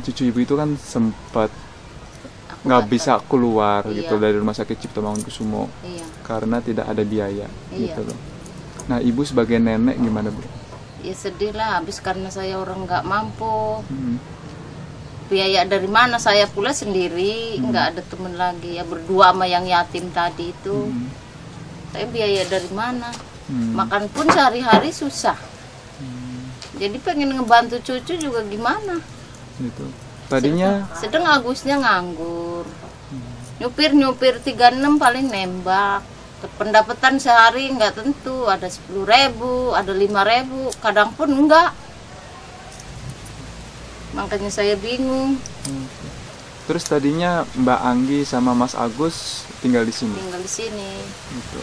Cucu ibu itu kan sempat nggak bisa keluar gitu dari rumah sakit Cipto Mangunkusumo karena tidak ada biaya gitu loh. Nah, ibu sebagai nenek gimana, Bu? Ya sedih lah, habis karena saya orang nggak mampu. Biaya dari mana, saya pula sendiri, nggak ada temen lagi, ya berdua sama yang yatim tadi itu. Saya biaya dari mana? Makan pun sehari-hari susah. Jadi pengen ngebantu cucu juga gimana? Gitu. Tadinya sedang Agusnya nganggur. Nyupir 36 paling nembak. Pendapatan sehari nggak tentu, ada 10.000, ada 5.000, kadang pun enggak. Makanya saya bingung. Terus tadinya Mbak Anggi sama Mas Agus tinggal di sini. Tinggal di sini. Gitu.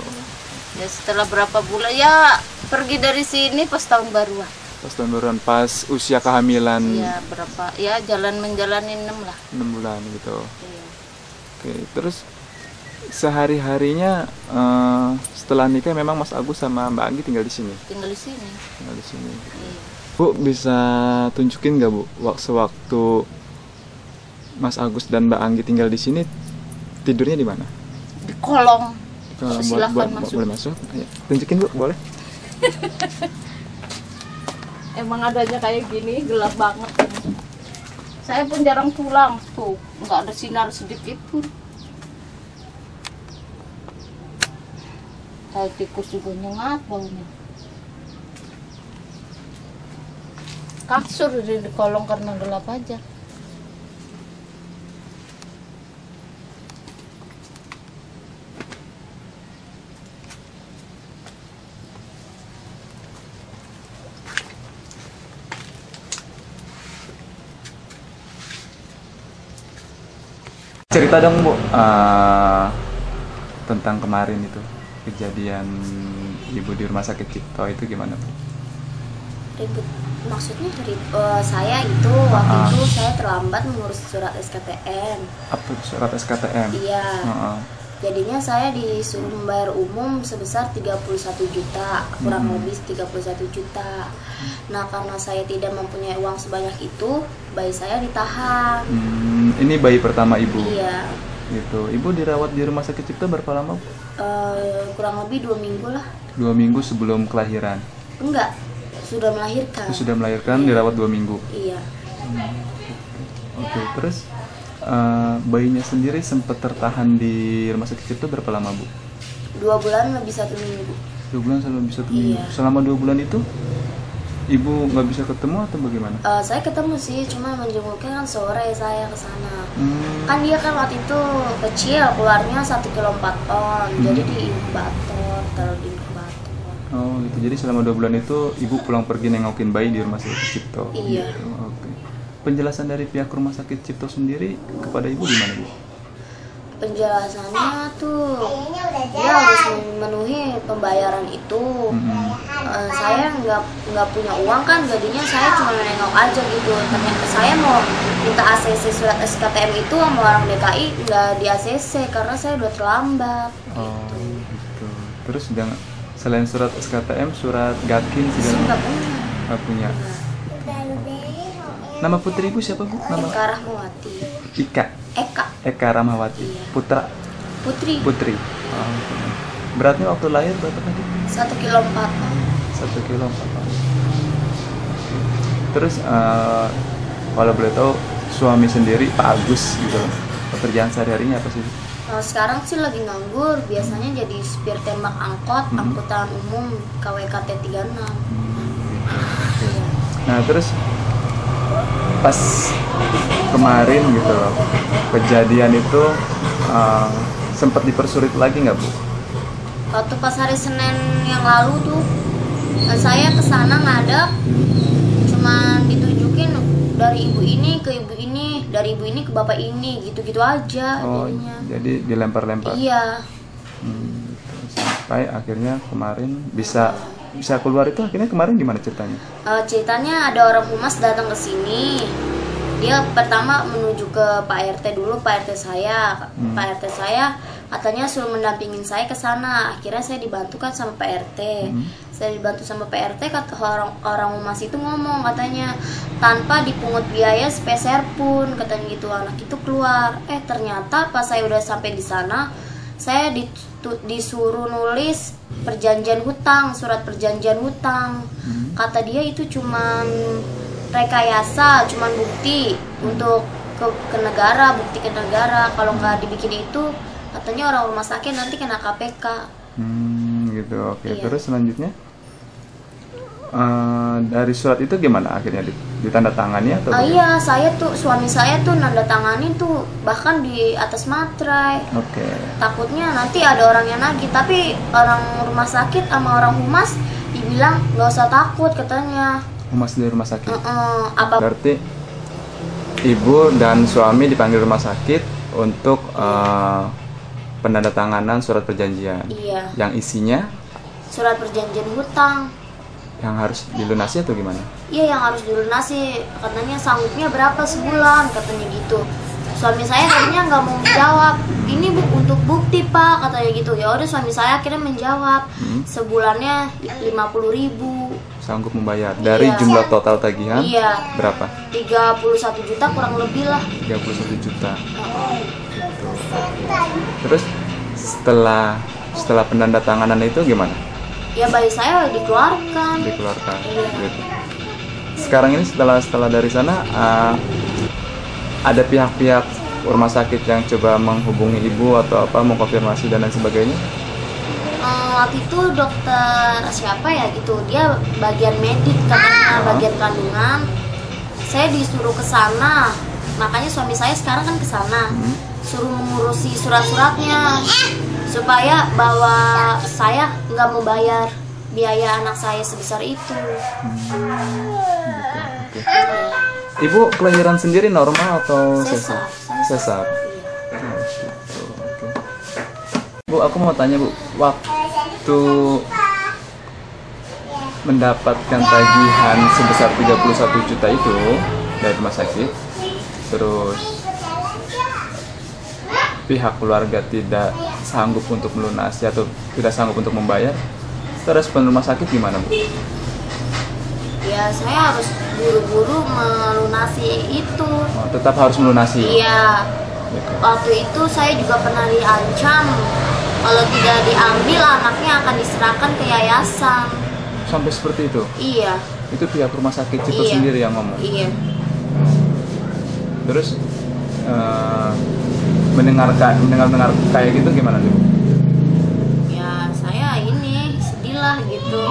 Ya setelah berapa bulan ya pergi dari sini pas tahun baruan. Pas tahun baruan, pas usia kehamilan. Iya, berapa? Ya menjalani 6 lah. 6 bulan gitu. Iya. Oke, terus sehari-harinya setelah nikah memang Mas Agus sama Mbak Anggi tinggal di sini. Tinggal di sini. Tinggal di sini. Iya. Bu, bisa tunjukin nggak, Bu, waktu Mas Agus dan Mbak Anggi tinggal di sini tidurnya di mana? Di kolong. Silahkan masuk. Boleh masuk? Ayo, tunjukin, Bu, boleh? Emang adanya kayak gini, gelap banget. Saya pun jarang pulang, tuh nggak ada sinar sedikit pun. Kayak tikus juga nyengat baunya. Kasur di kolong karena gelap aja. Cerita dong, Bu, tentang kemarin itu kejadian ibu di rumah sakit Cipto itu gimana, Bu? Ribut, maksudnya saya itu waktu itu saya terlambat mengurus surat SKTM. Apa surat SKTM? Iya. Jadinya saya disuruh membayar umum sebesar 31 juta, kurang lebih 31 juta. Nah, karena saya tidak mempunyai uang sebanyak itu, bayi saya ditahan. Ini bayi pertama Ibu? Iya. Gitu. Ibu dirawat di rumah sakit Cipto berapa lama, Bu? Kurang lebih 2 minggu lah. 2 minggu sebelum kelahiran? Enggak, sudah melahirkan. Sudah melahirkan, dirawat 2 minggu? Iya. Oke, terus bayinya sendiri sempat tertahan di rumah sakit Cipto berapa lama, Bu? 2 bulan lebih 1 minggu. 2 bulan sampai lebih 1 minggu? Selama 2 bulan itu Ibu nggak bisa ketemu atau bagaimana? Saya ketemu sih, cuma menjenguknya kan sore saya ke sana. Kan dia kan waktu itu kecil, keluarnya 1,4 ton, jadi di inkubator, taruh di inkubator. Oh gitu, jadi selama 2 bulan itu Ibu pulang pergi nengokin bayi di rumah sakit Cipto? Iya. Gitu. Oke. Penjelasan dari pihak rumah sakit Cipto sendiri kepada Ibu gimana, Bu? Penjelasannya tuh dia harus memenuhi pembayaran itu. Saya nggak punya uang kan, jadinya saya cuma nengok aja gitu. Ternyata saya mau minta ACC surat SKTM itu sama orang DKI nggak di ACC karena saya udah terlambat. Oh gitu. Terus selain surat SKTM, surat Gakin segala macam nggak punya. Nama putri Ibu siapa, Bu? Nama Eka Rahmawati. Eka Rahmawati. Iya. Putra? Putri. Oh, beratnya waktu lahir berapa tadi? 1,4 kg. 1,4 kg. Terus kalau boleh tahu suami sendiri Pak Agus gitu, pekerjaan sehari-harinya apa sih? Sekarang sih lagi nganggur, biasanya jadi supir tembak angkot, angkutan umum KWKT 36. Iya. Nah, terus pas kemarin gitu loh, kejadian itu sempat dipersulit lagi nggak, Bu? Waktu pas hari Senin yang lalu tuh saya kesana ngadep, cuma ditunjukin dari ibu ini ke ibu ini, dari ibu ini ke bapak ini, gitu-gitu aja. Jadinya. Jadi dilempar-lempar? Iya. Sampai akhirnya kemarin bisa keluar itu, akhirnya kemarin gimana ceritanya? Ceritanya ada orang humas datang ke sini. Dia pertama menuju ke Pak RT dulu, Pak RT saya. Pak RT saya Katanya suruh mendampingin saya ke sana. Akhirnya saya dibantukan sama PRT. Saya dibantu sama PRT, kata orang humas itu ngomong katanya tanpa dipungut biaya sepeser pun, katanya gitu. Anak itu keluar. Ternyata pas saya udah sampai di sana, saya disuruh nulis perjanjian hutang, surat perjanjian hutang. Kata dia itu cuman rekayasa, cuman bukti untuk ke negara, bukti ke negara. Kalau nggak dibikin itu, katanya orang rumah sakit nanti kena KPK. Gitu. Oke. Iya. Terus selanjutnya dari surat itu gimana akhirnya ditandatangani atau Iya, suami saya tuh nanda tanganin tuh bahkan di atas materai. Oke. Takutnya nanti ada orang yang nagih, tapi orang rumah sakit sama orang humas dibilang nggak usah takut katanya. Humas di rumah sakit. Apa? Berarti ibu dan suami dipanggil rumah sakit untuk penandatanganan surat perjanjian. Iya. Yang isinya Surat perjanjian hutang. yang harus dilunasi atau gimana? Iya, yang harus dilunasi. Katanya sanggupnya berapa sebulan, katanya gitu. Suami saya tadinya nggak mau menjawab. Ini untuk bukti pak, katanya gitu. Ya udah, suami saya akhirnya menjawab. Sebulannya 50.000. Sanggup membayar dari jumlah total tagihan? Iya. Berapa? 31 juta kurang lebih lah. 31 juta. Gitu. Terus setelah penandatanganan itu gimana? Ya bayi saya dikeluarkan. Dikeluarkan. Iya. Gitu. Sekarang ini setelah dari sana ada pihak-pihak rumah sakit yang coba menghubungi ibu atau apa, mengkonfirmasi dan lain sebagainya? Waktu itu dokter siapa ya gitu, dia bagian medik katanya, bagian kandungan. Saya disuruh ke sana, makanya suami saya sekarang kan ke sana, suruh mengurusi surat-suratnya supaya bahwa saya nggak mau bayar biaya anak saya sebesar itu. Gitu. Oke. Ibu kelahiran sendiri normal atau sesar? Sesar. Oh, gitu. Oke. Bu, aku mau tanya Bu, waktu mendapatkan tagihan sebesar 31 juta itu dari rumah sakit, terus pihak keluarga tidak sanggup untuk melunasi atau tidak sanggup untuk membayar, respon rumah sakit gimana Bu? Ya saya harus buru-buru melunasi itu. Tetap harus melunasi? Iya. Gitu. Waktu itu saya juga pernah diancam kalau tidak diambil anaknya akan diserahkan ke yayasan. Sampai seperti itu? Iya. Itu pihak rumah sakit Cipto sendiri yang ngomong? Iya. Terus mendengar kayak gitu gimana tuh? Ya saya ini sedih lah gitu.